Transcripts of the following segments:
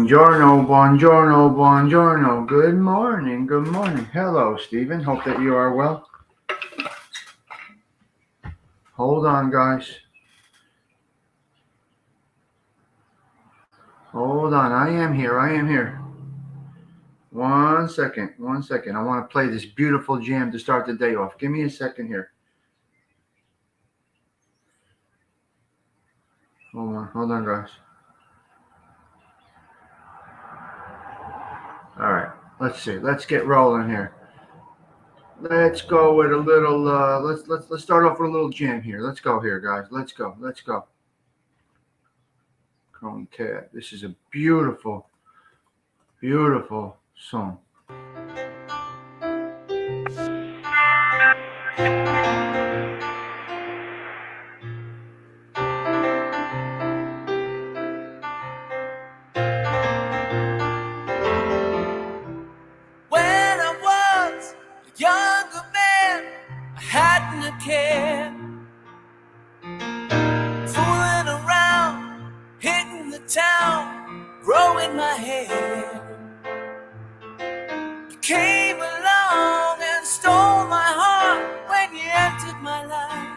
Buongiorno, buongiorno, buongiorno. Good morning, good morning. Hello, Stephen. Hope that you are well. Hold on, guys. Hold on. I am here. One second. I want to play this beautiful jam to start the day off. Give me a second here. Hold on, guys. All right. Let's see. Let's get rolling here. Let's go with a little. Let's start off with a little jam here. Let's go here, guys. Let's go. Chrome Tab. This is a beautiful, beautiful song. When I was a younger man, I hadn't a care. Fooling around, hitting the town, growing my hair. You came along and stole my heart when you entered my life.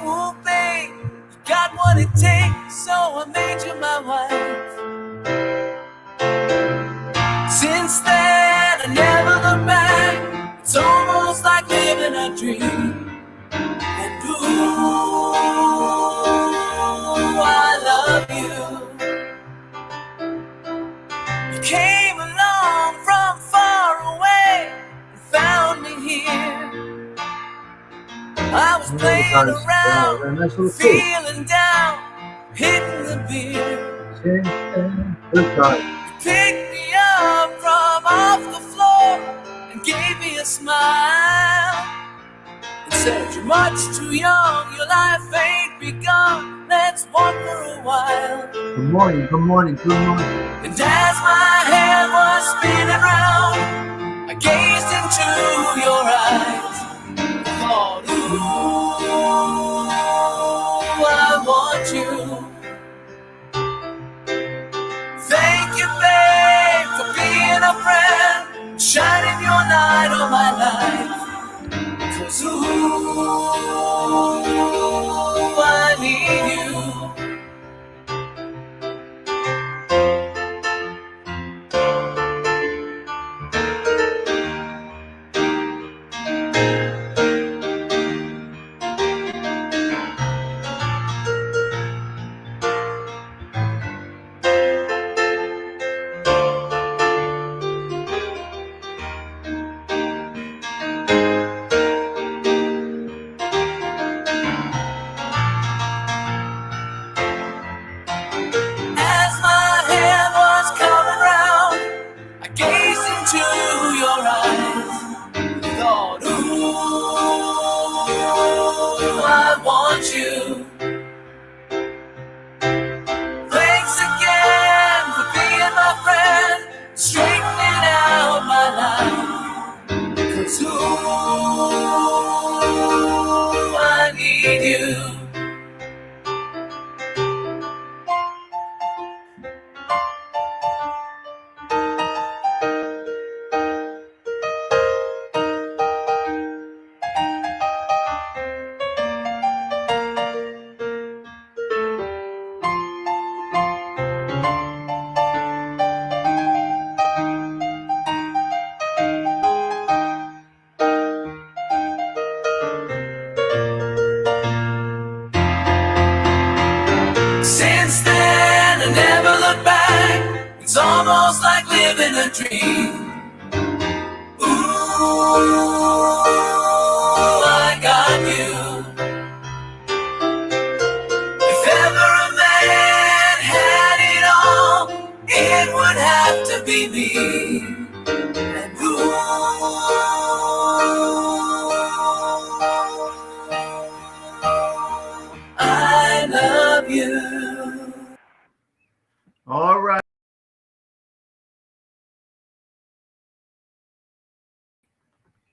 Ooh, babe, you got what it takes, so I made you my wife. Since then, I never look back. It's almost like living a dream. And ooh, I love you. You came along from far away and found me here. I was playing around, feeling down, hitting the beer. You picked me up from off the floor and gave me a smile and said, you're much too young, your life ain't begun, let's walk for a while. Good morning. And as my head was spinning round, I gazed into your eyes and thought, ooh, I want you. Thank you, babe, for being a friend, shining your light on my life. 'Cause ooh, I need you. Since then, I never look back. It's almost like living a dream. Ooh, I got you. If ever a man had it all, it would have to be me. And ooh, I love you. All right.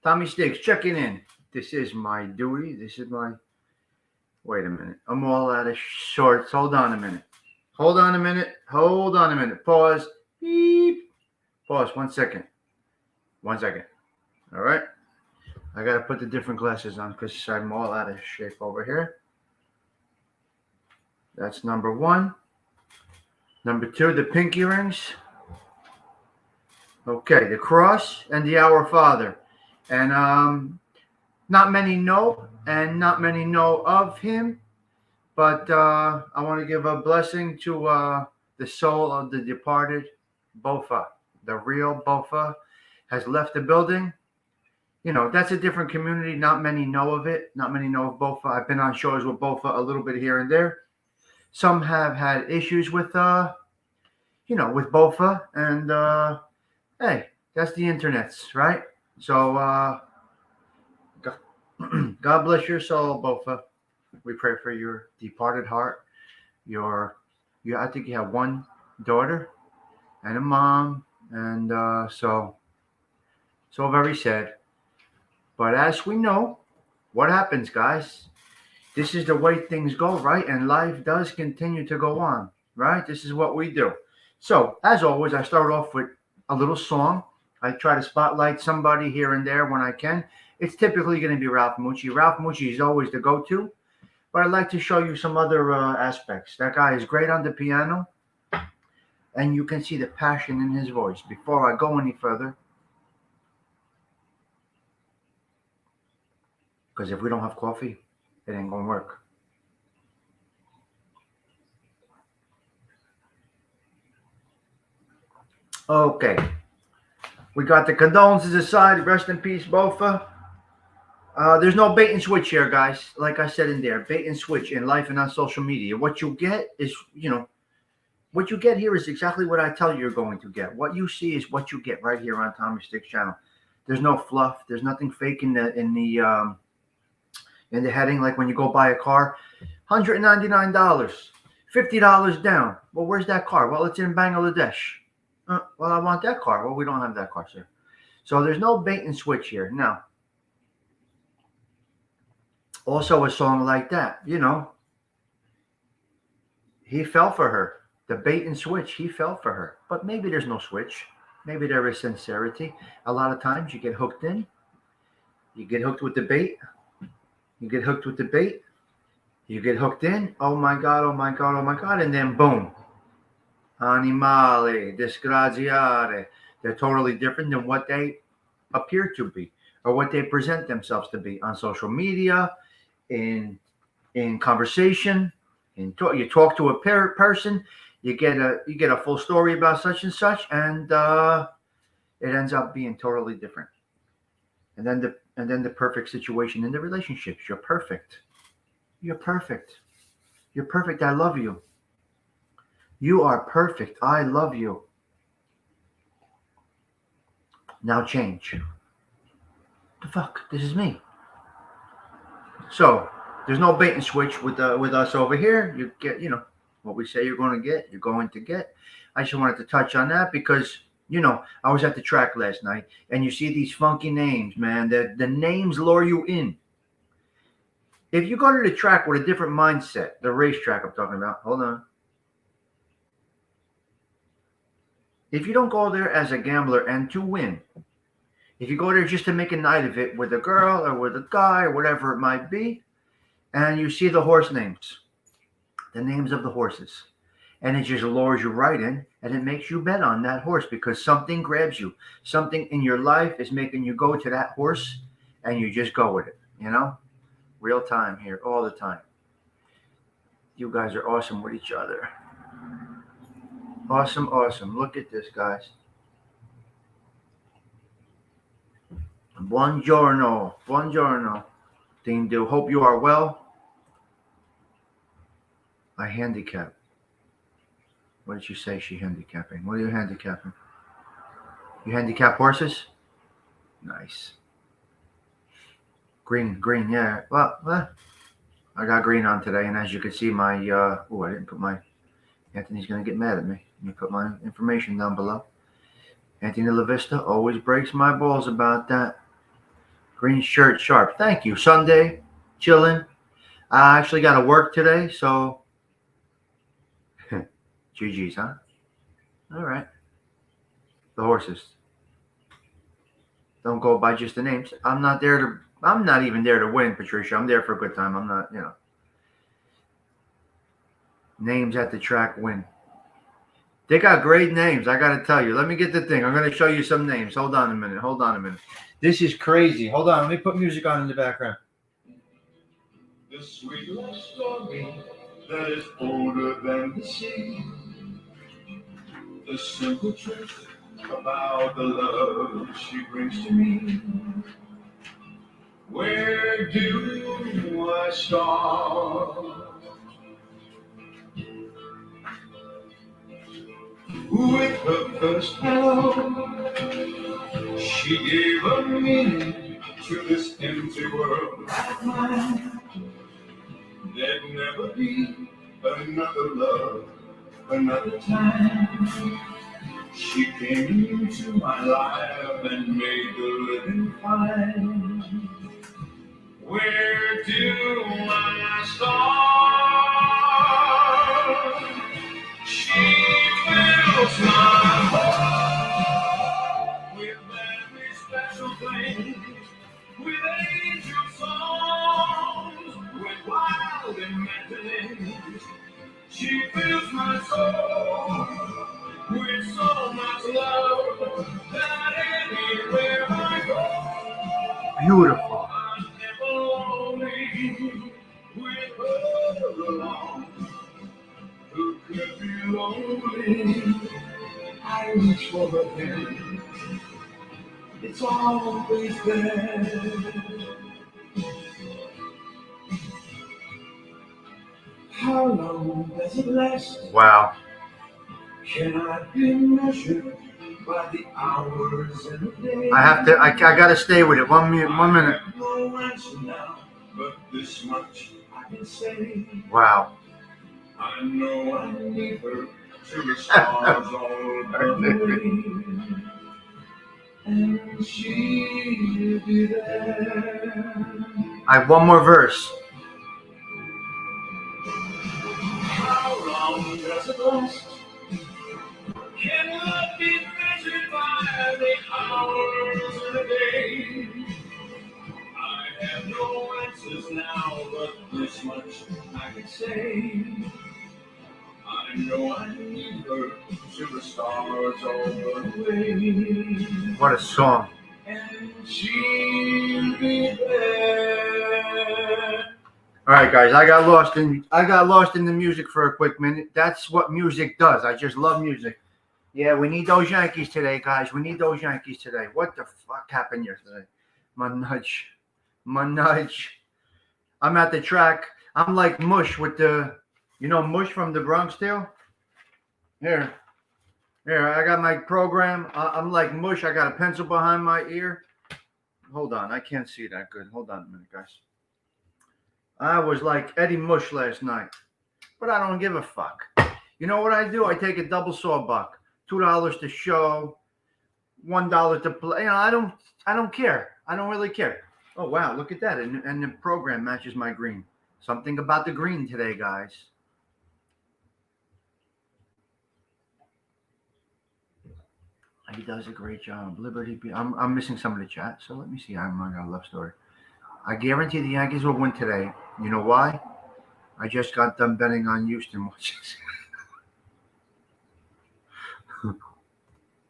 Tommy Stigs checking in. This is my duty. Wait a minute. I'm all out of shorts. Hold on a minute. Hold on a minute. Hold on a minute. Pause. Beep. Pause. 1 second. 1 second. All right. I got to put the different glasses on because I'm all out of shape over here. That's number one. Number two, the pinky rings. Okay, the cross and the Our Father. And not many know, and not many know of him. But I want to give a blessing to the soul of the departed Bofa. The real Bofa has left the building. You know, that's a different community. Not many know of it. Not many know of Bofa. I've been on shows with Bofa a little bit here and there. Some have had issues with, with Bofa. And, hey, that's the internets, right? So, God bless your soul, Bofa. We pray for your departed heart. I think you have one daughter and a mom, and so very sad. But as we know, what happens, guys? This is the way things go, right? And life does continue to go on, right? This is what we do. So, as always, I start off with a little song. I try to spotlight somebody here and there when I can. It's typically going to be Ralph Mucci. Ralph Mucci is always the go-to. But I'd like to show you some other aspects. That guy is great on the piano, and you can see the passion in his voice. Before I go any further, because if we don't have coffee, it ain't gonna work. Okay, we got the condolences aside. Rest in peace, Bofa. There's no bait and switch here, guys. Like I said in there, bait and switch in life and on social media. What you get is, what you get here is exactly what I tell you you're going to get. What you see is what you get right here on Tommy Stigs channel. There's no fluff. There's nothing fake in the heading. Like when you go buy a car, $199, $50 down. Well, where's that car? Well, it's in Bangladesh. Well, I want that car. Well, we don't have that car, sir. So there's no bait and switch here. Now, also a song like that, he fell for her. The bait and switch, he fell for her. But maybe there's no switch. Maybe there is sincerity. A lot of times you get hooked in. You get hooked with the bait. You get hooked with the bait. You get hooked in. Oh my God, oh my God, oh my God. And then boom. Animale, disgraziare. They're totally different than what they appear to be or what they present themselves to be on social media, in conversation. You talk to a person, you get a full story about such and such, and it ends up being totally different. And then the perfect situation in the relationships. You're perfect. You're perfect. You're perfect. I love you. You are perfect. I love you. Now change. The fuck? This is me. So there's no bait and switch with us over here. You get, what we say you're going to get, you're going to get. I just wanted to touch on that because, I was at the track last night and you see these funky names, man. The names lure you in. If you go to the track with a different mindset, the racetrack I'm talking about, hold on. If you don't go there as a gambler and to win, if you go there just to make a night of it with a girl or with a guy or whatever it might be, and you see the horse names, the names of the horses, and it just lures you right in, and it makes you bet on that horse because something grabs you. Something in your life is making you go to that horse, and you just go with it, Real time here, all the time. You guys are awesome with each other. Awesome, awesome. Look at this, guys. Buongiorno. Buongiorno. Team do. Hope you are well. I handicap. What did you say she handicapping? What are you handicapping? You handicap horses? Nice. Green, yeah. Well, I got green on today, and as you can see, I didn't put my, Anthony's going to get mad at me. Let me put my information down below. Anthony La Vista always breaks my balls about that. Green shirt, sharp. Thank you. Sunday, chilling. I actually got to work today, so GG's, huh? All right. The horses. Don't go by just the names. I'm not even there to win, Patricia. I'm there for a good time. I'm not, Names at the track win. They got great names, I gotta tell you. Let me get the thing. I'm gonna show you some names. Hold on a minute. This is crazy. Hold on, let me put music on in the background. The sweet love story that is older than the sea. The simple truth about the love she brings to me. Where do I start? With her first hello, she gave a meaning to this empty world of mine. There'd never be another love, another time. She came into my life and made the living fine. Where do I start? She fills my heart with very special things, with angel songs, with wild imaginings. She fills my soul with so much love that anywhere I go, Beautiful. I'm never lonely with her alone. Who could be lonely? I reach for her hand. It's always there. How long does it last? Wow. Cannot be measured by the hours in a day. I gotta stay with it. 1 minute. No answer now, but this much I can say. Wow. I know I need her till the stars all burn away. And she'll be there. I have one more verse. How long does it last? Can love be measured by the hours in a day? I have no answers now, but this much I can say. I know I need her till the stars all burn away. What a song. And she'll be there. All right, guys. I got lost in the music for a quick minute. That's what music does. I just love music. Yeah, we need those Yankees today, guys. We need those Yankees today. What the fuck happened yesterday? My nudge. I'm at the track. I'm like Mush with the, Mush from the Bronx Tale. Here, I got my program. I'm like Mush. I got a pencil behind my ear. Hold on, I can't see that good. Hold on a minute, guys. I was like Eddie Mush last night, but I don't give a fuck. You know what I do? I take a double sawbuck. $2 to show, $1 to play. I don't care. I don't really care. Oh wow, look at that! And the program matches my green. Something about the green today, guys. He does a great job. Liberty. I'm missing some of the chat, so let me see. I got a love story. I guarantee the Yankees will win today. You know why? I just got done betting on Houston.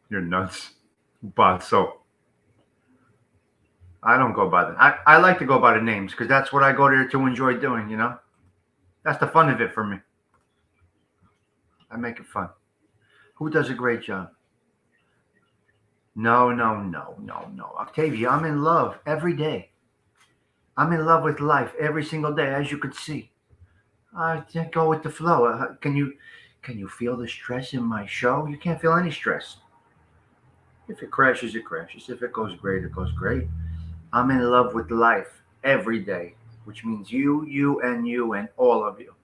You're nuts. But so I don't go by that. I like to go by the names because that's what I go there to enjoy doing, That's the fun of it for me. I make it fun. Who does a great job? No. Octavia, I'm in love every day. I'm in love with life every single day, as you could see. I can't go with the flow. Can you feel the stress in my show? You can't feel any stress. If it crashes, it crashes. If it goes great, it goes great. I'm in love with life every day, which means you, and all of you.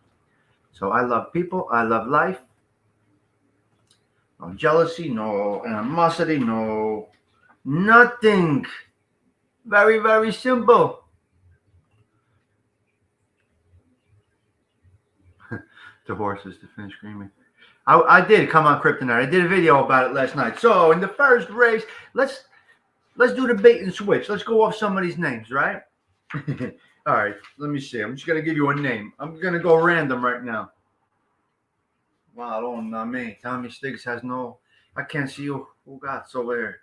So I love people. I love life. No jealousy, no animosity, no nothing. Very, very simple. The horses to finish screaming. I did come on Kryptonite. I did a video about it last night. So in the first race, let's do the bait and switch. Let's go off some of these names, right? All right, let me see. I'm just gonna give you a name. I'm gonna go random right now. Wow, don't not me. Tommy Stigs has no. I can't see who got over here.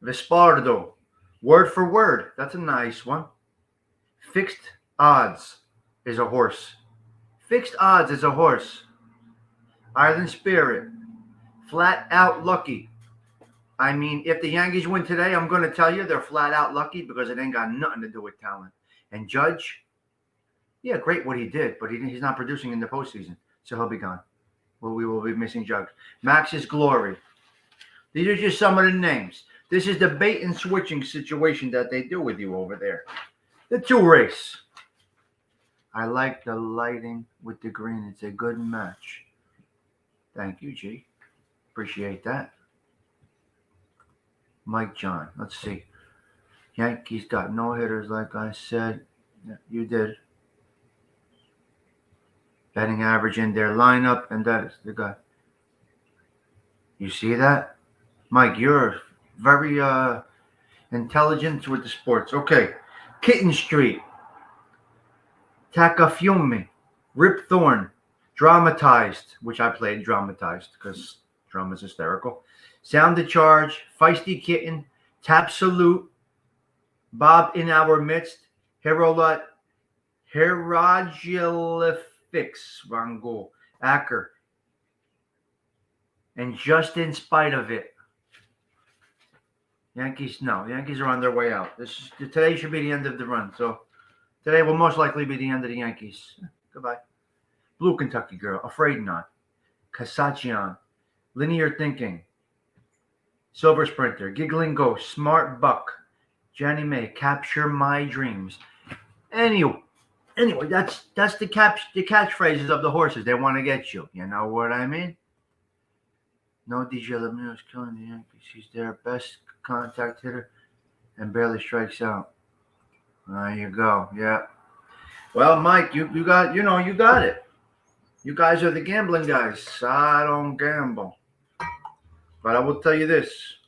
Vespardo, word for word. That's a nice one. Fixed odds is a horse. Fixed odds is a horse. Island Spirit, flat out lucky. I mean, if the Yankees win today, I'm going to tell you they're flat out lucky because it ain't got nothing to do with talent. And Judge, yeah, great what he did, but he's not producing in the postseason, so he'll be gone. Well, we will be missing Judge. Max's Glory. These are just some of the names. This is the bait and switching situation that they do with you over there. The 2 race. I like the lighting with the green. It's a good match. Thank you, G. Appreciate that. Mike John. Let's see. Yankees got no hitters, like I said. Yeah, you did. Batting average in their lineup, and that is the guy. You see that? Mike, you're very intelligent with the sports. Okay. Kitten Street. Takafume. Rip Thorn. Dramatized, which I played dramatized because drama's hysterical. Sound the Charge. Feisty Kitten. Tap Salute. Bob in Our Midst. Herolifix. Van Gogh. Acker. And Just in Spite of It. Yankees are on their way out. Today should be the end of the run. So today will most likely be the end of the Yankees. Goodbye. Blue Kentucky Girl. Afraid Not. Kasachian. Linear Thinking. Silver Sprinter. Giggling Ghost. Smart Buck. Jenny May. Capture My Dreams. Anyway, that's the catchphrases of the horses. They want to get you. You know what I mean? No DJ Lemieux is killing the Yankees. He's their best contact hitter and barely strikes out. There you go. Yeah. Well, Mike, you got it. You guys are the gambling guys. I don't gamble. But I will tell you this.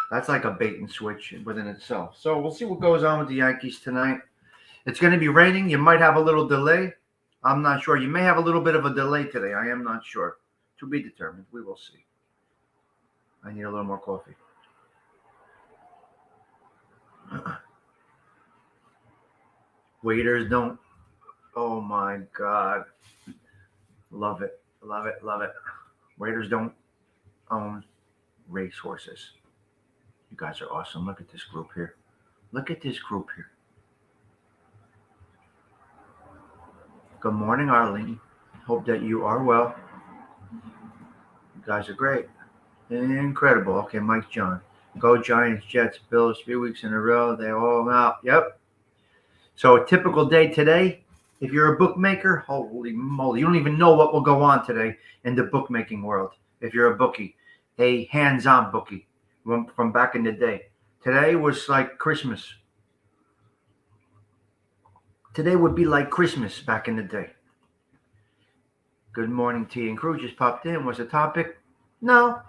That's like a bait and switch within itself. So we'll see what goes on with the Yankees tonight. It's going to be raining. You might have a little delay. I'm not sure. You may have a little bit of a delay today. I am not sure. To be determined. We will see. I need a little more coffee. Waiters don't. Oh my God. Love it. Love it. Love it. Waiters don't own racehorses. You guys are awesome. Look at this group here. Look at this group here. Good morning, Arlene. Hope that you are well. You guys are great. Incredible. Okay, Mike John. Go Giants, Jets, Bills, 3 weeks in a row. They all out. Yep. So a typical day today, if you're a bookmaker, holy moly, you don't even know what will go on today in the bookmaking world. If you're a bookie, a hands-on bookie from back in the day. Today was like Christmas. Today would be like Christmas back in the day. Good morning, T and crew. Just popped in. What's the topic? No.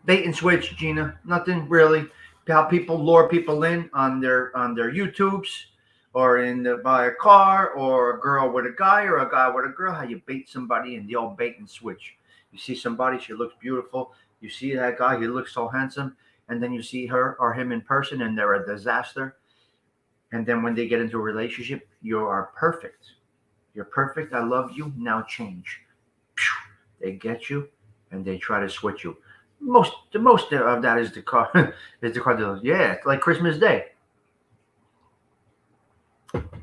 Bait and switch, Gina. Nothing really. How people lure people in on their YouTubes or by a car or a girl with a guy or a guy with a girl. How you bait somebody in the old bait and switch. You see somebody, she looks beautiful. You see that guy, he looks so handsome. And then you see her or him in person and they're a disaster. And then when they get into a relationship, you are perfect. You're perfect. I love you. Now change. They get you and they try to switch you. The most of that is the car. Is the car dealers. Yeah, it's like Christmas Day.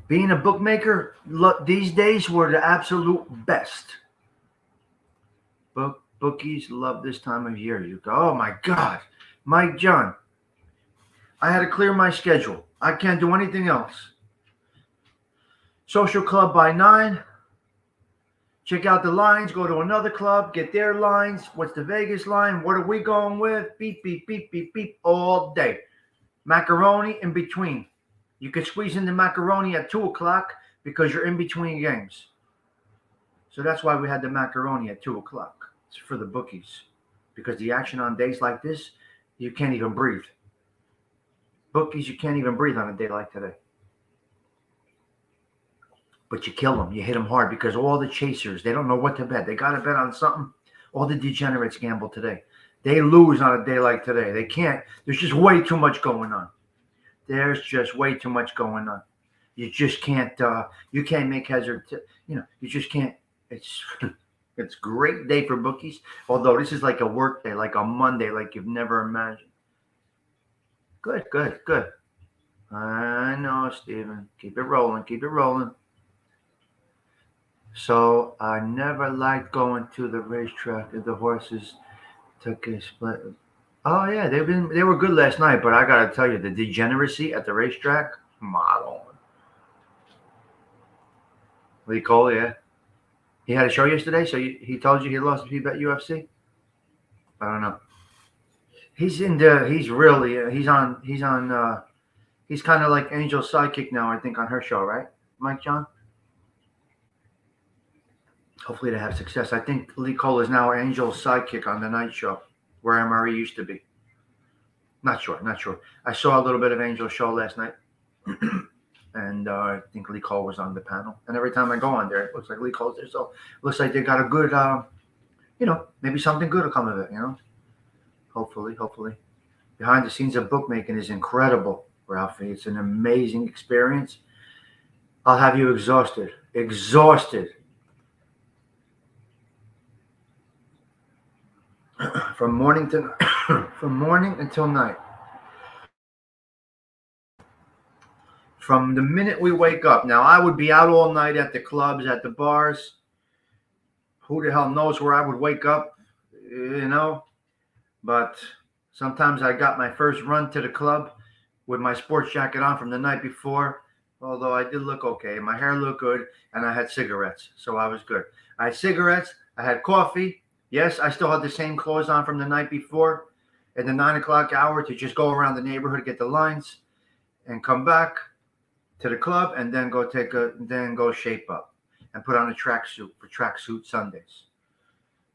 Being a bookmaker, look, these days were the absolute best. Bookies love this time of year. You go, oh my God, Mike John. I had to clear my schedule. I can't do anything else. Social club by 9. Check out the lines. Go to another club. Get their lines. What's the Vegas line? What are we going with? Beep, beep, beep, beep, beep all day. Macaroni in between. You could squeeze in the macaroni at 2 o'clock because you're in between games. So that's why we had the macaroni at 2 o'clock. It's for the bookies, because the action on days like this, you can't even breathe. Bookies, you can't even breathe on a day like today. But you kill them, you hit them hard, because all the chasers, they don't know what to bet. They got to bet on something. All the degenerates gamble today. They lose on a day like today. They can't. There's just way too much going on. There's just way too much going on. You just can't. You can't make heads or you just can't. It's it's a great day for bookies. Although this is like a work day, like a Monday, like you've never imagined. Good, good, good. I know, Steven. Keep it rolling. Keep it rolling. So I never liked going to the racetrack. The horses took a split. Oh yeah, they were good last night, but I gotta tell you, the degeneracy at the racetrack, model. Lee Cole, yeah. He had a show yesterday, so he told you he lost if he bet UFC? I don't know. He's really, he's kind of like Angel's sidekick now, I think, on her show, right, Mike John? Hopefully they have success. I think Lee Cole is now Angel's sidekick on the night show, where MRE used to be. Not sure. I saw a little bit of Angel's show last night. And I think Lee Cole was on the panel. And every time I go on there, it looks like Lee Cole's there. So it looks like they got a good, maybe something good will come of it, Hopefully. Behind the scenes of bookmaking is incredible, Ralphie. It's an amazing experience. I'll have you exhausted. From morning until night. From the minute we wake up. Now, I would be out all night at the clubs, at the bars. Who the hell knows where I would wake up, But sometimes I got my first run to the club with my sports jacket on from the night before, although I did look okay. My hair looked good, and I had cigarettes, so I was good. I had cigarettes. I had coffee. Yes, I still had the same clothes on from the night before in the 9 o'clock hour to just go around the neighborhood, get the lines, and come back to the club, and then go shape up and put on a tracksuit for tracksuit Sundays.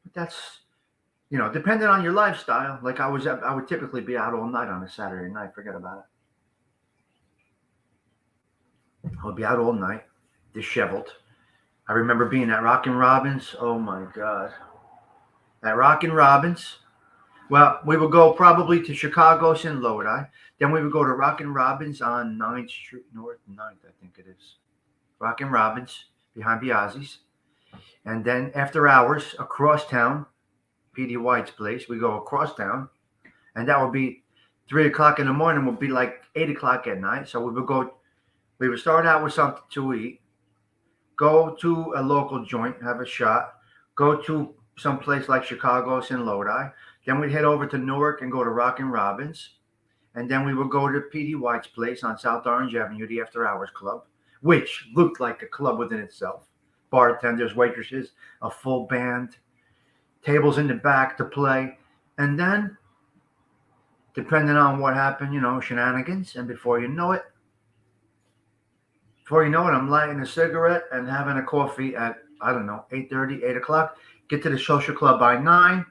But that's, depending on your lifestyle. Like I would typically be out all night on a Saturday night. Forget about it. I would be out all night, disheveled. I remember being at Rockin' Robins. Oh my God. At Rockin' Robins. Well, we would go probably to Chicago's in Lodi. Then we would go to Rockin' Robins on 9th Street, North 9th, I think it is. Rockin' Robins behind Biazzi's. And then after hours, across town, P.D. White's place, we go across town. And that would be 3 o'clock in the morning, would be like 8 o'clock at night. So we would start out with something to eat, go to a local joint, have a shot, go to some place like Chicago's in Lodi. Then we'd head over to Newark and go to Rockin' Robins. And then we would go to P.D. White's place on South Orange Avenue, the After Hours Club, which looked like a club within itself. Bartenders, waitresses, a full band, tables in the back to play. And then, depending on what happened, shenanigans. And before you know it, I'm lighting a cigarette and having a coffee at, 8:30, 8 o'clock. Get to the social club by 9.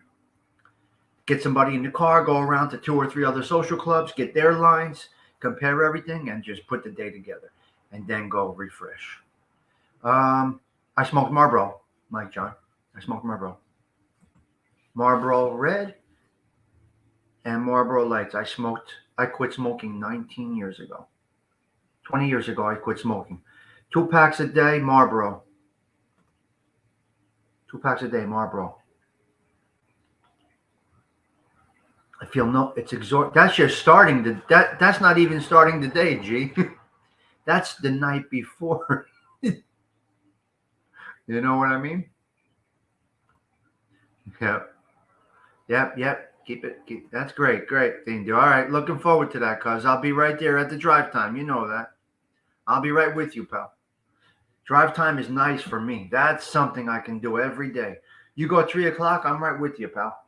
Get somebody in the car, go around to 2 or 3 other social clubs, get their lines, compare everything, and just put the day together. And then go refresh. I smoked Marlboro, Mike John. I smoked Marlboro. Marlboro Red and Marlboro Lights. I quit smoking 19 years ago. 20 years ago, I quit smoking. 2 packs a day, Marlboro. 2 packs a day, Marlboro. I feel it's exhausting. That's just starting that's not even starting the day, G. That's the night before. You know what I mean? Yep. That's great thing to do. All right, looking forward to that, cuz I'll be right there at the drive time. You know that. I'll be right with you, pal. Drive time is nice for me. That's something I can do every day. You go 3 o'clock, I'm right with you, pal.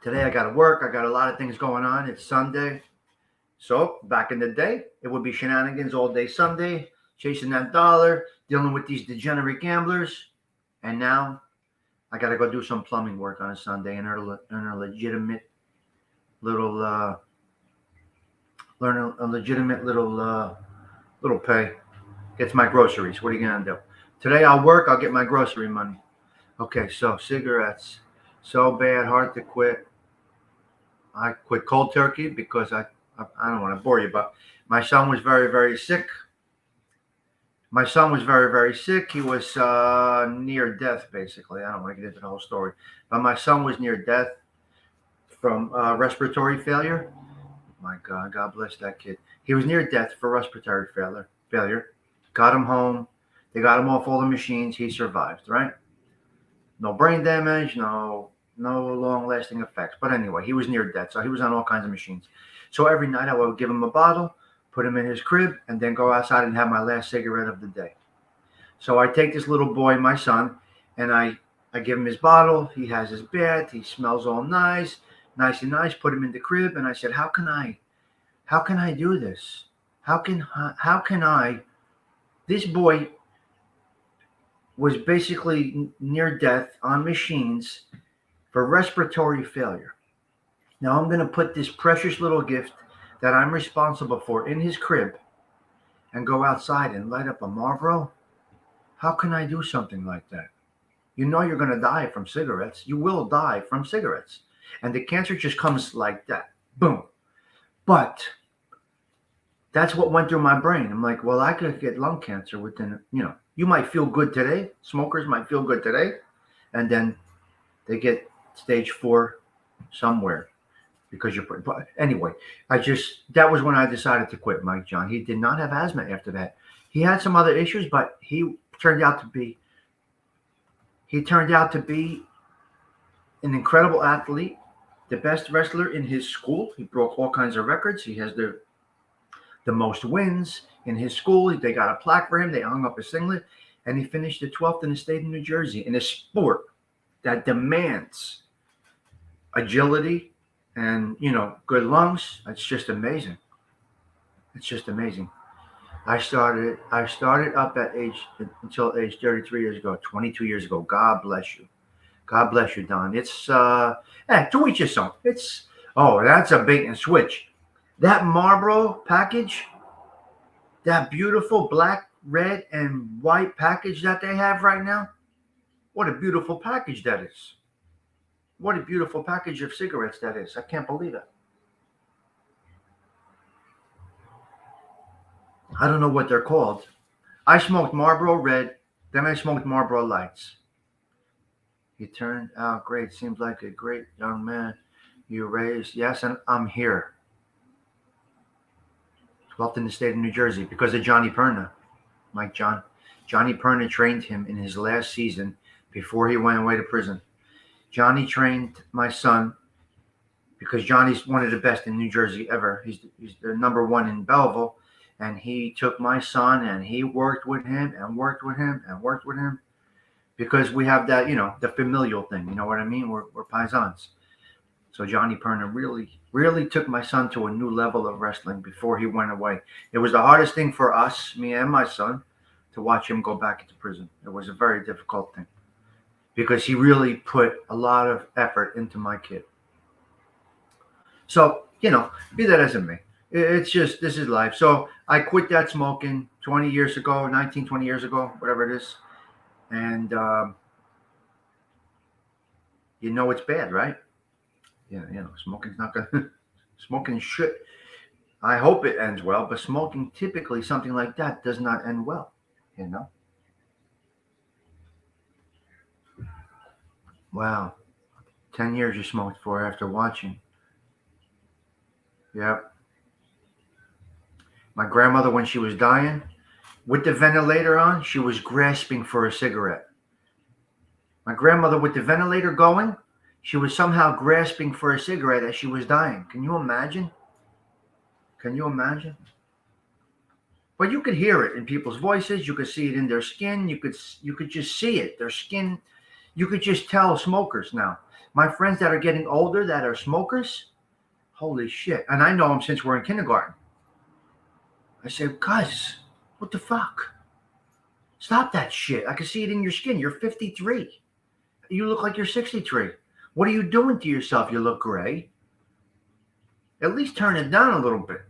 Today I got to work. I got a lot of things going on. It's Sunday. So back in the day, it would be shenanigans all day Sunday, chasing that dollar, dealing with these degenerate gamblers, and now I got to go do some plumbing work on a Sunday and earn a legitimate little little pay. Gets my groceries. What are you gonna do? Today I'll work. I'll get my grocery money. Okay, so cigarettes, so bad, hard to quit. I quit cold turkey because I don't want to bore you, but my son was very sick. My son was very sick. He was near death, basically. I don't want to get into the whole story, but my son was near death from respiratory failure. My God, God bless that kid. He was near death for respiratory failure. Got him home. They got him off all the machines. He survived, right? No brain damage, no long lasting effects. But anyway, he was near death, so he was on all kinds of machines. So every night I would give him a bottle, put him in his crib, and then go outside and have my last cigarette of the day. So I take this little boy, my son, and I give him his bottle. He has his bed. He smells all nice and nice. Put him in the crib, and I said, how can I do this? How can I? This boy was basically near death on machines for respiratory failure. Now I'm going to put this precious little gift that I'm responsible for in his crib and go outside and light up a Marlboro. How can I do something like that? You know you're going to die from cigarettes. You will die from cigarettes. And the cancer just comes like that. Boom. But that's what went through my brain. I'm like, well, I could get lung cancer within, you might feel good today. Smokers might feel good today. And then they get stage 4 somewhere because you're putting. But anyway, that was when I decided to quit Mike John. He did not have asthma after that. He had some other issues, but he turned out to be an incredible athlete, the best wrestler in his school. He broke all kinds of records. He has the most wins in his school. They got a plaque for him. They hung up a singlet, and he finished the 12th in the state of New Jersey in a sport that demands agility and, good lungs. It's just amazing. It's just amazing. I started up until age 33 years ago, 22 years ago. God bless you. God bless you, Don. It's, to each his own. That's a bait and switch. That Marlboro package, that beautiful black, red, and white package that they have right now, what a beautiful package that is. What a beautiful package of cigarettes that is. I can't believe it. I don't know what they're called. I smoked Marlboro Red, then I smoked Marlboro Lights. You turned out great. Seems like a great young man. You raised, yes, and I'm here. 12th in the state of New Jersey because of Johnny Perna, Mike John. Johnny Perna trained him in his last season before he went away to prison. Johnny trained my son because Johnny's one of the best in New Jersey ever. He's the number 1 in Belleville. And he took my son and he worked with him because we have that, the familial thing. You know what I mean? We're paisans. So Johnny Perna really took my son to a new level of wrestling before he went away. It was the hardest thing for us, me and my son, to watch him go back into prison. It was a very difficult thing because he really put a lot of effort into my kid. So, be that as it may. It's just, this is life. So I quit that smoking 20 years ago, whatever it is. And, it's bad, right? Smoking's not going to, smoking should, I hope it ends well, but smoking typically, something like that does not end well, Wow. 10 years you smoked for after watching. Yep. My grandmother, when she was dying, with the ventilator on, she was grasping for a cigarette. My grandmother, with the ventilator going, she was somehow grasping for a cigarette as she was dying. Can you imagine? But you could hear it in people's voices. You could see it in their skin. You could just see it. Their skin. You could just tell smokers now. My friends that are getting older that are smokers, holy shit. And I know them since we're in kindergarten. I said, guys, what the fuck? Stop that shit. I can see it in your skin. You're 53. You look like you're 63. What are you doing to yourself? You look gray. At least turn it down a little bit.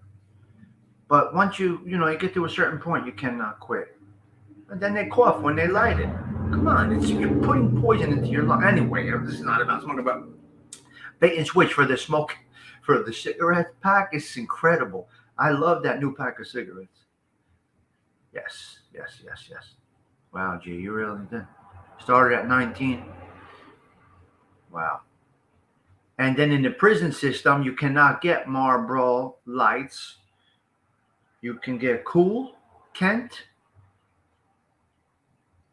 But once you get to a certain point, you cannot quit. And then they cough when they light it. Come on, you're putting poison into your lung. Anyway, this is not about smoking, about bait and switch for the smoke, for the cigarette pack. It's incredible. I love that new pack of cigarettes. Yes, yes, yes, yes. Wow, G, you really did. Started at 19. Wow. And then in the prison system, you cannot get Marlboro Lights. You can get Cool, Kent,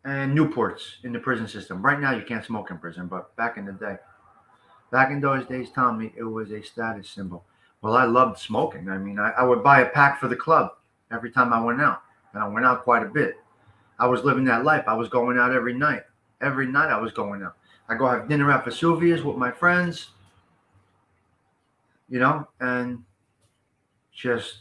and Newports in the prison system. Right now, you can't smoke in prison, but back in the day, back in those days, Tommy, it was a status symbol. Well, I loved smoking. I mean, I would buy a pack for the club every time I went out, and I went out quite a bit. I was living that life. I was going out every night. Every night I was going out. I go have dinner at Vesuvius with my friends, and just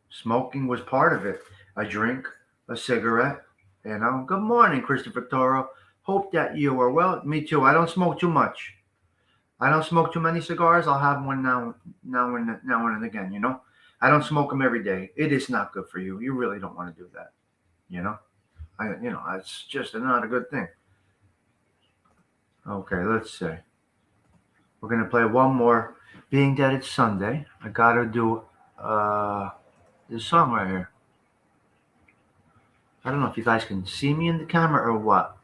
smoking was part of it. A drink, a cigarette, Good morning, Christopher Toro. Hope that you are well. Me too. I don't smoke too much. I don't smoke too many cigars. I'll have one now and again. I don't smoke them every day. It is not good for you. You really don't want to do that. It's just not a good thing. Okay, let's see. We're gonna play one more. Being that it's Sunday, I gotta do this song right here. I don't know if you guys can see me in the camera or what.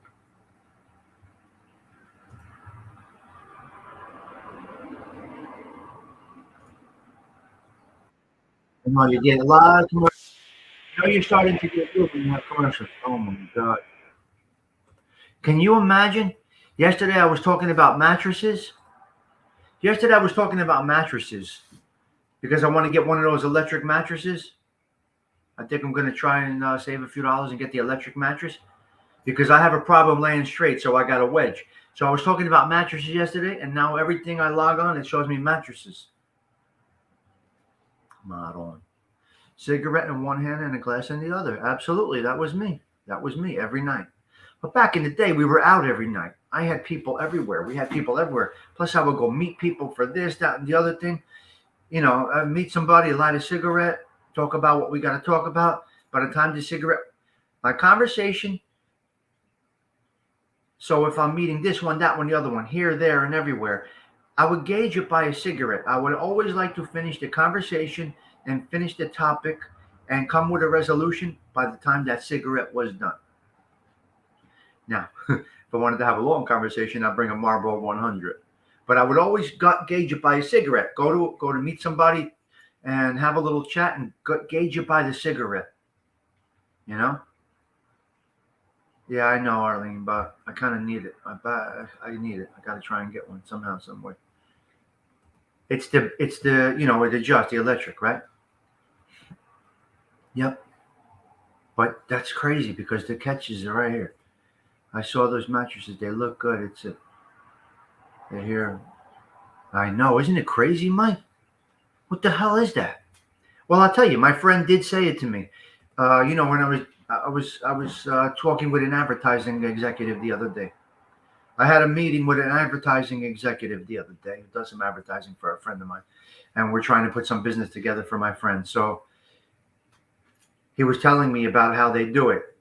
I know you get a lot of commercials. You're starting to get good when you have commercials. Oh my god. Can you imagine? Yesterday I was talking about mattresses. Because I want to get one of those electric mattresses. I think I'm going to try and save a few dollars and get the electric mattress because I have a problem laying straight, so I got a wedge. So I was talking about mattresses yesterday, and now everything I log on, it shows me mattresses. Not on. Cigarette in one hand and a glass in the other. Absolutely, that was me. That was me every night. But back in the day, we were out every night. I had people everywhere. We had people everywhere. Plus, I would go meet people for this, that, and the other thing. Meet somebody, light a cigarette, talk about what we got to talk about. By the time the cigarette, my conversation. So if I'm meeting this one, that one, the other one, here, there, and everywhere, I would gauge it by a cigarette. I would always like to finish the conversation and finish the topic and come with a resolution by the time that cigarette was done. Now, if I wanted to have a long conversation, I'd bring a Marlboro 100. But I would always gauge it by a cigarette. Go to meet somebody and have a little chat and gauge it by the cigarette. Yeah, I know, Arlene, but I kind of need it. I need it. I got to try and get one somehow, some way. It's the it adjusts the electric, right? Yep. But that's crazy because the catches are right here. I saw those mattresses. They look good. They're here. I know. Isn't it crazy, Mike? What the hell is that? Well, I'll tell you. My friend did say it to me. When I was talking with an advertising executive the other day. I had a meeting with an advertising executive the other day who does some advertising for a friend of mine, and we're trying to put some business together for my friend. So he was telling me about how they do it.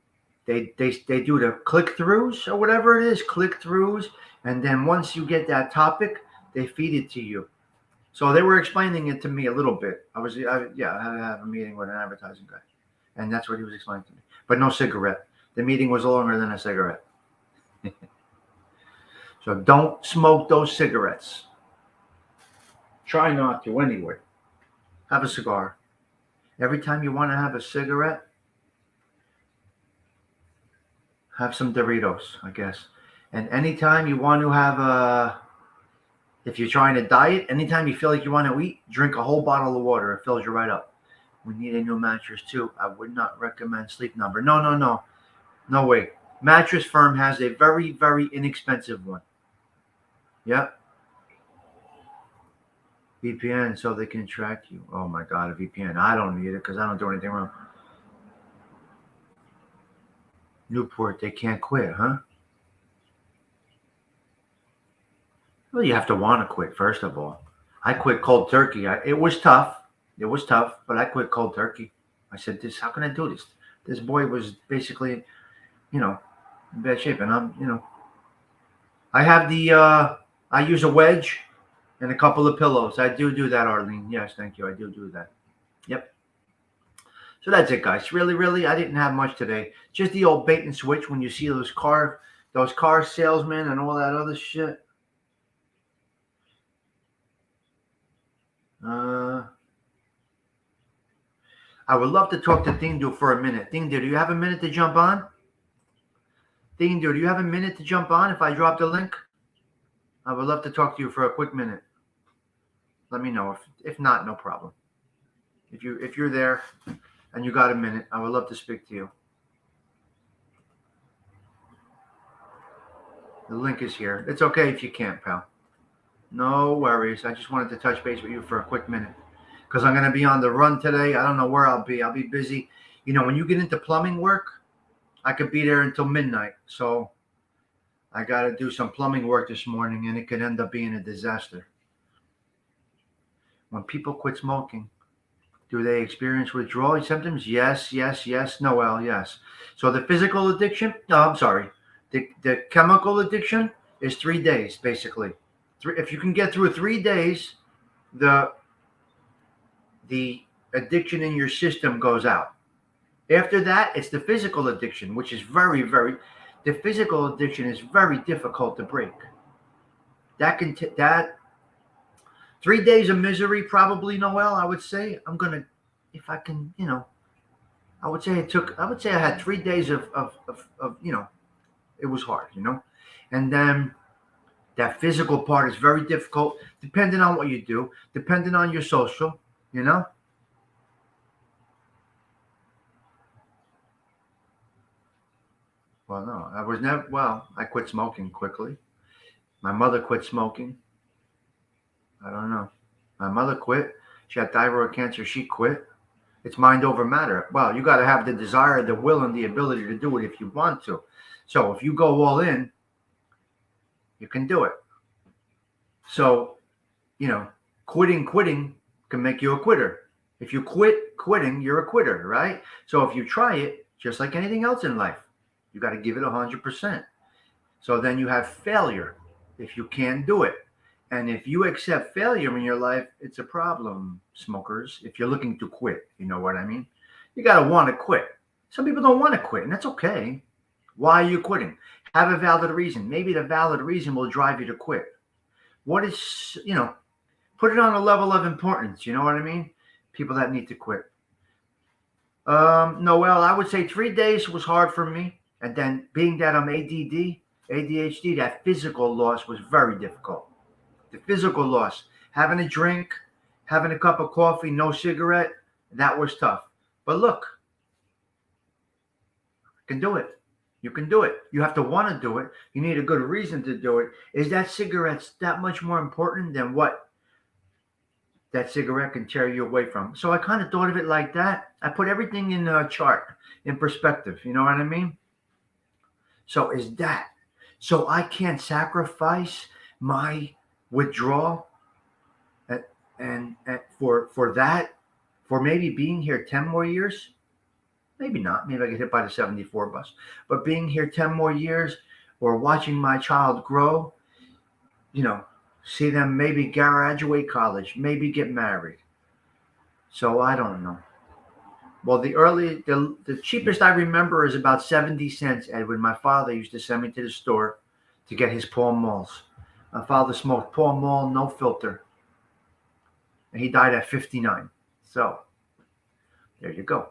They do the click-throughs or whatever it is, click-throughs, and then once you get that topic, they feed it to you. So they were explaining it to me a little bit. I had to have a meeting with an advertising guy, and that's what he was explaining to me. But no cigarette. The meeting was longer than a cigarette. So don't smoke those cigarettes. Try not to anyway. Have a cigar. Every time you want to have a cigarette, have some Doritos, I guess. And anytime you want to have if you're trying to diet, anytime you feel like you want to eat, drink a whole bottle of water. It fills you right up. We need a new mattress too. I would not recommend Sleep Number. No way. Mattress Firm has a very, very inexpensive one. Yep. VPN so they can track you. Oh my God, a VPN. I don't need it because I don't do anything wrong. Newport, they can't quit, huh? Well, you have to want to quit, first of all. I quit cold turkey. It was tough. It was tough, but I quit cold turkey. I said, "This, how can I do this? This boy was basically, you know, in bad shape, and I have I use a wedge and a couple of pillows. I do that, Arlene. Yes, thank you. I do that. Yep. So that's it, guys. Really, really, I didn't have much today. Just the old bait and switch when you see those car salesmen and all that other shit. Uh, I would love to talk to Dingdu for a minute. Dingdu, do you have a minute to jump on? Dingdu, do you have a minute to jump on if I drop the link? I would love to talk to you for a quick minute. Let me know. If not, no problem. If you're there and you got a minute, I would love to speak to you. The link is here. It's okay if you can't, pal. No worries. I just wanted to touch base with you for a quick minute because I'm going to be on the run today. I don't know where I'll be. I'll be busy. You know, when you get into plumbing work, I could be there until midnight. So I got to do some plumbing work this morning, and it could end up being a disaster. When people quit smoking, do they experience withdrawal symptoms? Yes, Noel, yes. So the physical addiction, no, I'm sorry. The chemical addiction is 3 days, basically. If you can get through 3 days, the addiction in your system goes out. After that, it's the physical addiction, which is the physical addiction is very difficult to break. That 3 days of misery, probably, Noel, I would say. If I can, I would say I had 3 days of it was hard, and then that physical part is very difficult, depending on what you do, depending on your social, Well, no, I was never, I quit smoking quickly. My mother quit smoking. I don't know. My mother quit. She had thyroid cancer. She quit. It's mind over matter. Well, you got to have the desire, the will, and the ability to do it if you want to. So if you go all in, you can do it. So, quitting can make you a quitter. If you quit quitting, you're a quitter, right? So if you try it, just like anything else in life, you got to give it 100%. So then you have failure if you can't do it. And if you accept failure in your life, it's a problem, smokers. If you're looking to quit, you know what I mean? You got to want to quit. Some people don't want to quit, and that's okay. Why are you quitting? Have a valid reason. Maybe the valid reason will drive you to quit. What is, put it on a level of importance. You know what I mean? People that need to quit. Noel, I would say 3 days was hard for me. And then being that I'm ADHD, that physical loss was very difficult. The physical loss, having a drink, having a cup of coffee, no cigarette, that was tough. But look, you can do it. You can do it. You have to want to do it. You need a good reason to do it. Is that cigarettes that much more important than what that cigarette can tear you away from? So I kind of thought of it like that. I put everything in a chart, in perspective. You know what I mean? So is that. So I can't sacrifice my withdrawal and for that, for maybe being here 10 more years. Maybe not. Maybe I get hit by the 74 bus. But being here 10 more years or watching my child grow, see them maybe graduate college, maybe get married. So I don't know. Well, the cheapest I remember is about 70 cents, Edwin. My father used to send me to the store to get his Pall Malls. My father smoked Pall Mall, no filter. And he died at 59. So, there you go.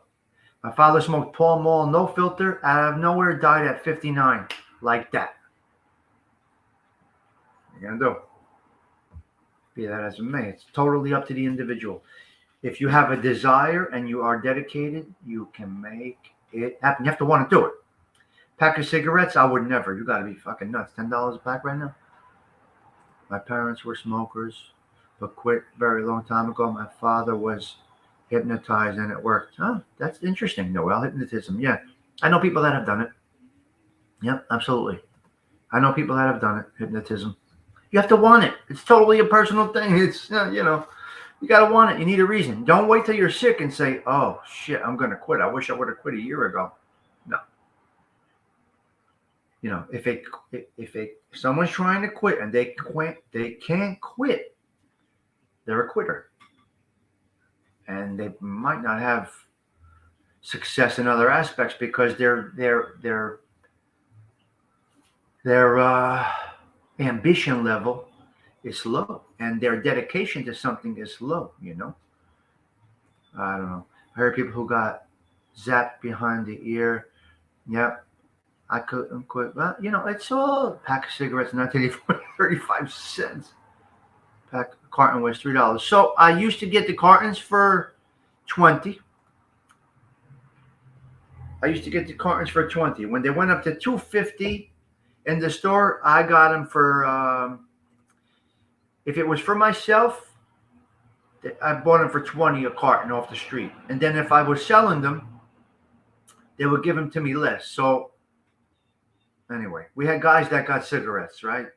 My father smoked Pall Mall, no filter, out of nowhere, died at 59. Like that. What are you going to do? Be that as it may. It's totally up to the individual. If you have a desire and you are dedicated, you can make it happen. You have to want to do it. Pack of cigarettes, I would never. You got to be fucking nuts. $10 a pack right now? My parents were smokers, but quit very long time ago. My father was hypnotized and it worked. Huh? That's interesting, Noel. Hypnotism. Yeah. I know people that have done it. Yep, absolutely. I know people that have done it. Hypnotism. You have to want it. It's totally a personal thing. It's you gotta want it. You need a reason. Don't wait till you're sick and say, "Oh shit, I'm gonna quit. I wish I would have quit a year ago." No, if someone's trying to quit and they can't quit. They're a quitter, and they might not have success in other aspects because their ambition level is low and their dedication to something is low. I don't know. I heard people who got zapped behind the ear. Yep, I couldn't quit. Well, it's all a pack of cigarettes, 1984, 35 cents. Pack carton was $3. So I used to get the cartons for 20. I used to get the cartons for 20. When they went up to 250 in the store, I got them for. If it was for myself, I bought them for 20 a carton off the street. And then if I was selling them, they would give them to me less. So anyway, we had guys that got cigarettes, right?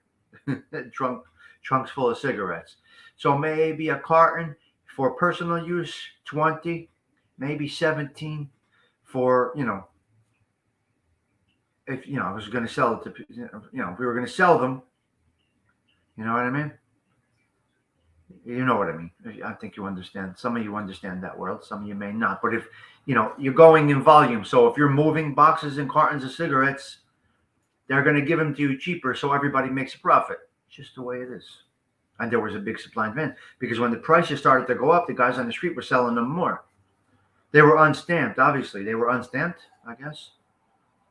Trunks full of cigarettes. So maybe a carton for personal use, 20, maybe 17 for, if, I was going to sell it to, if we were going to sell them, you know what I mean? You know what I mean. I think you understand. Some of you understand that world. Some of you may not. But if, you're going in volume. So if you're moving boxes and cartons of cigarettes, they're going to give them to you cheaper so everybody makes a profit. It's just the way it is. And there was a big supply and demand because when the prices started to go up, the guys on the street were selling them more. They were unstamped, obviously. They were unstamped, I guess.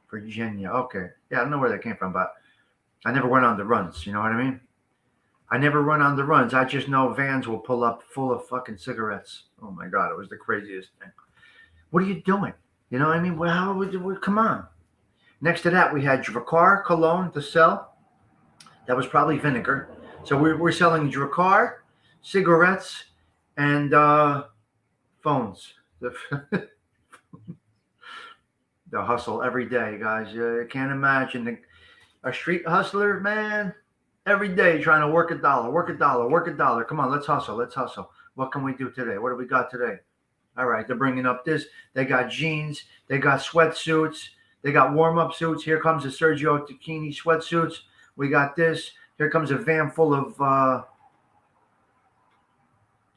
Virginia. Okay. Yeah, I don't know where that came from, but I never went on the runs. You know what I mean? I never run on the runs. I just know vans will pull up full of fucking cigarettes. Oh my God, it was the craziest thing. What are you doing? You know what I mean? Well, how would you, come on. Next to that, we had Dracar cologne to sell. That was probably vinegar. So we're selling Dracar, cigarettes, and phones. The hustle every day, guys. You can't imagine a street hustler, man. Every day trying to work a dollar, work a dollar, work a dollar. Come on, let's hustle, let's hustle. What can we do today? What do we got today? All right, they're bringing up this. They got jeans, they got sweatsuits, they got warm-up suits. Here comes the Sergio Tacchini sweatsuits. We got this. Here comes a van full of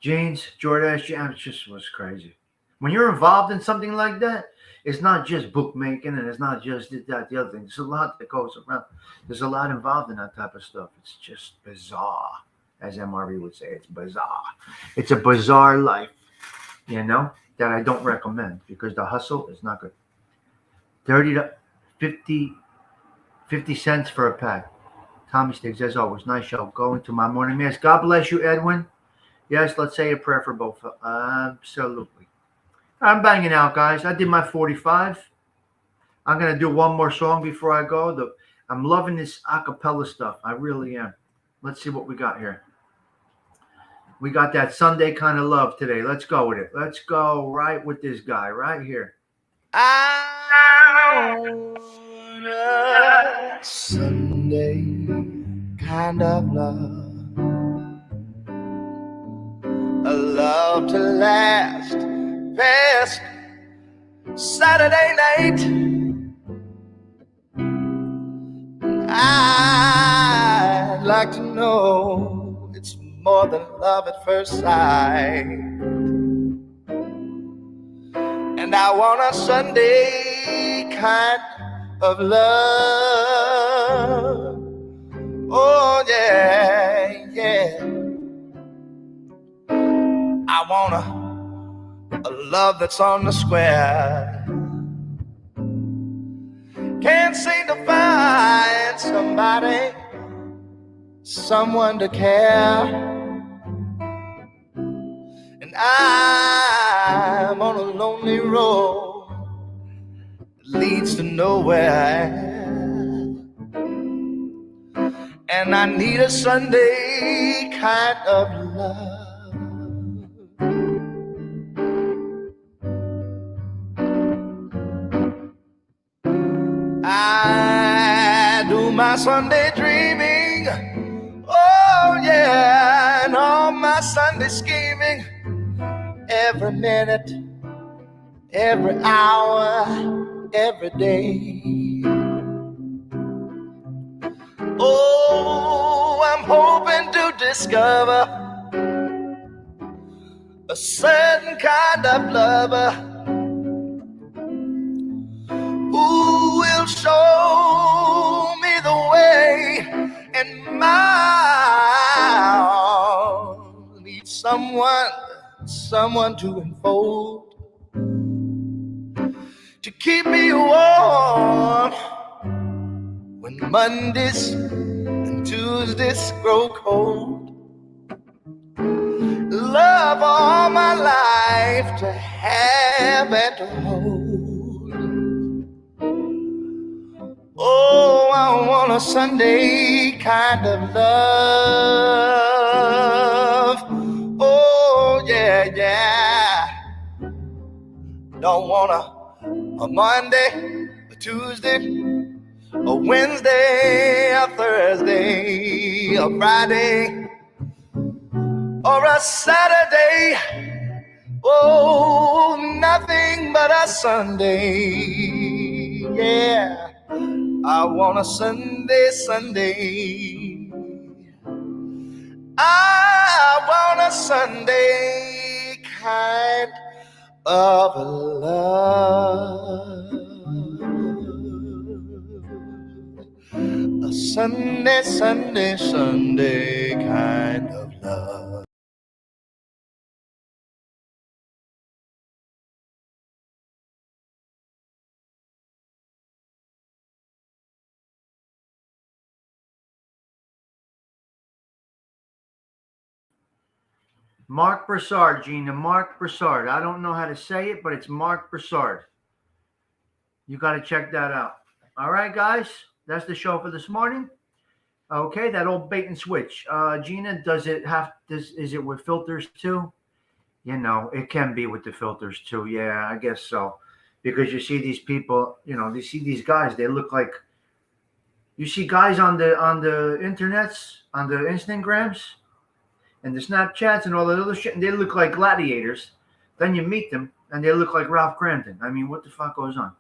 jeans, Jordache jeans. It just was crazy. When you're involved in something like that, it's not just bookmaking and it's not just that, the other thing. There's a lot that goes around. There's a lot involved in that type of stuff. It's just bizarre, as MRE would say. It's bizarre. It's a bizarre life, that I don't recommend because the hustle is not good. 30 to 50 cents for a pack. Tommy Stigs, as always, nice show. Going to my morning mass. God bless you, Edwin. Yes, let's say a prayer for both. Absolutely. I'm banging out, guys. I did my 45. I'm going to do one more song before I go. I'm loving this acapella stuff. I really am. Let's see what we got here. We got that Sunday kind of love today. Let's go with it. Let's go right with this guy right here. I want a Sunday kind of love, a love to last past Saturday night. I'd like to know it's more than love at first sight. And I want a Sunday kind of love. Oh yeah, yeah. I want a love that's on the square. Can't seem to find somebody, someone to care. And I'm on a lonely road that leads to nowhere. And I need a Sunday kind of love. I my Sunday dreaming. Oh yeah, and all my Sunday scheming. Every minute, every hour, every day. Oh, I'm hoping to discover a certain kind of lover who will show me the way, and my need someone to enfold, to keep me warm when Mondays and Tuesdays grow cold. Love all my life to have and to hold. Oh, I want a Sunday kind of love. Oh, yeah, yeah. Don't want a Monday, a Tuesday, a Wednesday, a Thursday, a Friday, or a Saturday. Oh, nothing but a Sunday. Yeah, I want a Sunday, Sunday. I want a Sunday kind of love. A Sunday, Sunday, Sunday kind of love. Mark Broussard, Gina. Mark Broussard. I don't know how to say it, but it's Mark Broussard. You got to check that out. All right, guys. That's the show for this morning. Okay, that old bait and switch. Gina, is it with filters too? You know, it can be with the filters too. Yeah, I guess so. Because you see these people, you see these guys, they look like, you see guys on the internets, on the Instagrams, and the Snapchats and all that other shit, and they look like gladiators. Then you meet them, and they look like Ralph Cramton. I mean, what the fuck goes on?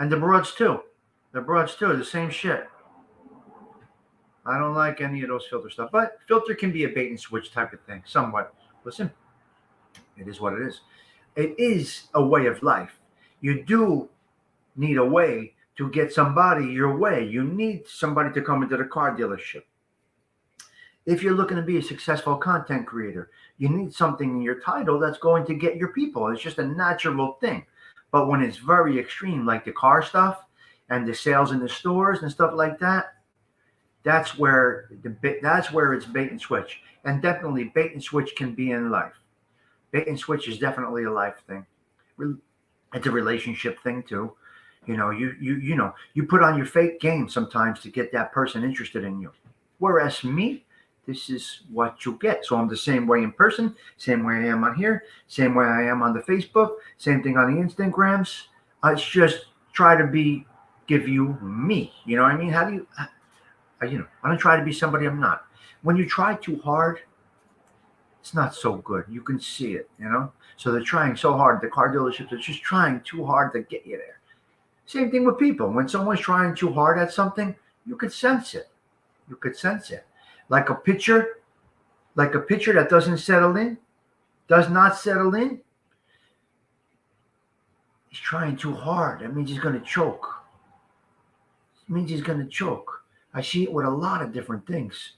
And the broads too. The same shit. I don't like any of those filter stuff. But filter can be a bait and switch type of thing, somewhat. Listen, it is what it is. It is a way of life. You do need a way to get somebody your way. You need somebody to come into the car dealership. If you're looking to be a successful content creator, you need something in your title that's going to get your people. It's just a natural thing. But when it's very extreme, like the car stuff and the sales in the stores and stuff like that, that's where it's bait and switch. And definitely bait and switch can be in life. Bait and switch is definitely a life thing. It's a relationship thing too. You put on your fake game sometimes to get that person interested in you. Whereas me, this is what you get. So I'm the same way in person, same way I am on here, same way I am on the Facebook, same thing on the Instagrams. I just try to give you me. You know what I mean? I don't try to be somebody I'm not. When you try too hard, it's not so good. You can see it, So they're trying so hard. The car dealerships are just trying too hard to get you there. Same thing with people. When someone's trying too hard at something, you could sense it. Like a pitcher that does not settle in. He's trying too hard. That means he's going to choke. I see it with a lot of different things.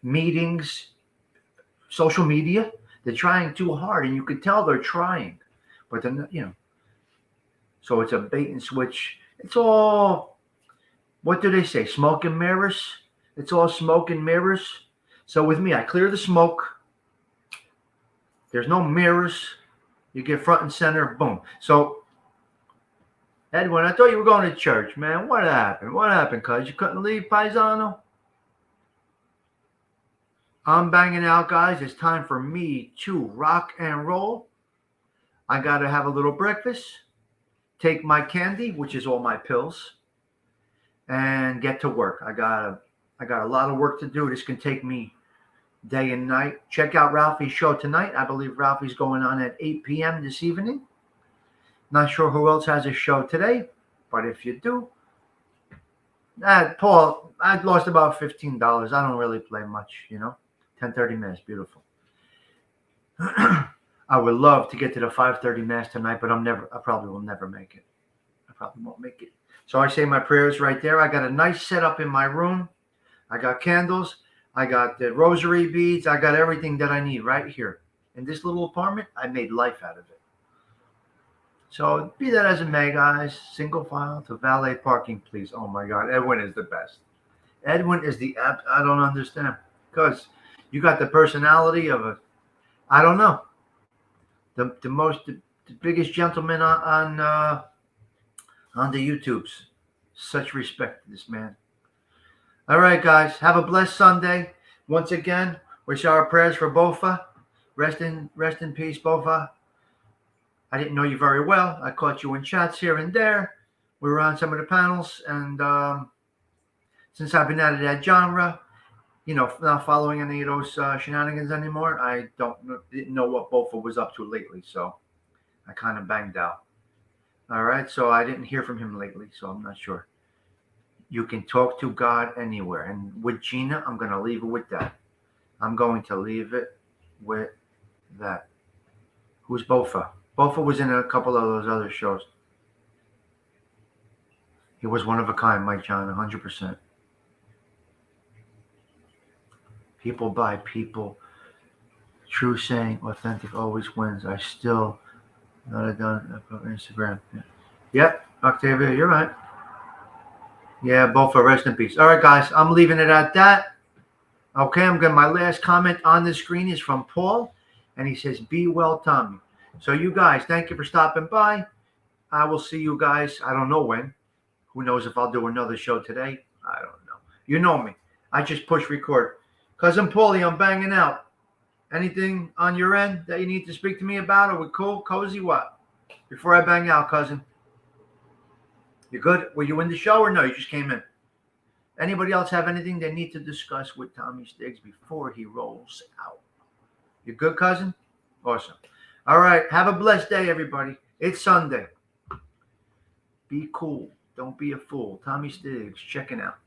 Meetings, social media, they're trying too hard, and you can tell they're trying, but then, so it's a bait and switch. It's all, what do they say? Smoke and mirrors. It's all smoke and mirrors. So with me, I clear the smoke. There's no mirrors. You get front and center, boom. So, Edwin, I thought you were going to church, man. What happened, cuz? You couldn't leave, Paisano? I'm banging out, guys. It's time for me to rock and roll. I got to have a little breakfast. Take my candy, which is all my pills. and get to work. I got a lot of work to do. This can take me day and night. Check out Ralphie's show tonight. I believe Ralphie's going on at 8 p.m. this evening. Not sure who else has a show today, but if you do, Paul, I lost about $15. I don't really play much, 10:30 mass, beautiful. I would love to get to the 5:30 mass tonight, but I probably will never make it. I probably won't make it. So I say my prayers right there. I got a nice setup in my room. I got candles. I got the rosary beads. I got everything that I need right here. In this little apartment, I made life out of it. So be that as it may, guys, single file to valet parking, please. Oh my God, Edwin is the best. Edwin is the app. I don't understand, because you got the personality of I don't know, the biggest gentleman on the YouTubes. Such respect to this man. All right, guys, have a blessed Sunday. Once again, wish our prayers for Bofa. Rest in peace, Bofa. I didn't know you very well. I caught you in chats here and there. We were on some of the panels, and since I've been out of that genre, not following any of those shenanigans anymore, I didn't know what Bofa was up to lately, so I kind of banged out. All right, so I didn't hear from him lately, so I'm not sure. You can talk to God anywhere, and with Gina, I'm going to leave it with that. I'm going to leave it with that. Who's Bofa? Bofa was in a couple of those other shows. He was one of a kind, Mike John, 100%. People by people. True saying, authentic always wins. I still not done Instagram. Yeah. Yep, Octavia, you're right. Yeah, Bofa, rest in peace. All right, guys, I'm leaving it at that. Okay, I'm getting my last comment on the screen is from Paul, and he says, "Be well, Tommy." So you guys, thank you for stopping by. I will see you guys. I don't know when. Who knows if I'll do another show today? I don't know. You know me. I just push record. Cousin Paulie, I'm banging out. Anything on your end that you need to speak to me about? Are we cool? Cozy? What? Before I bang out, cousin. You good? Were you in the show or no? You just came in. Anybody else have anything they need to discuss with Tommy Stigs before he rolls out? You good, cousin? Awesome. All right. Have a blessed day, everybody. It's Sunday. Be cool. Don't be a fool. Tommy Stigs checking out.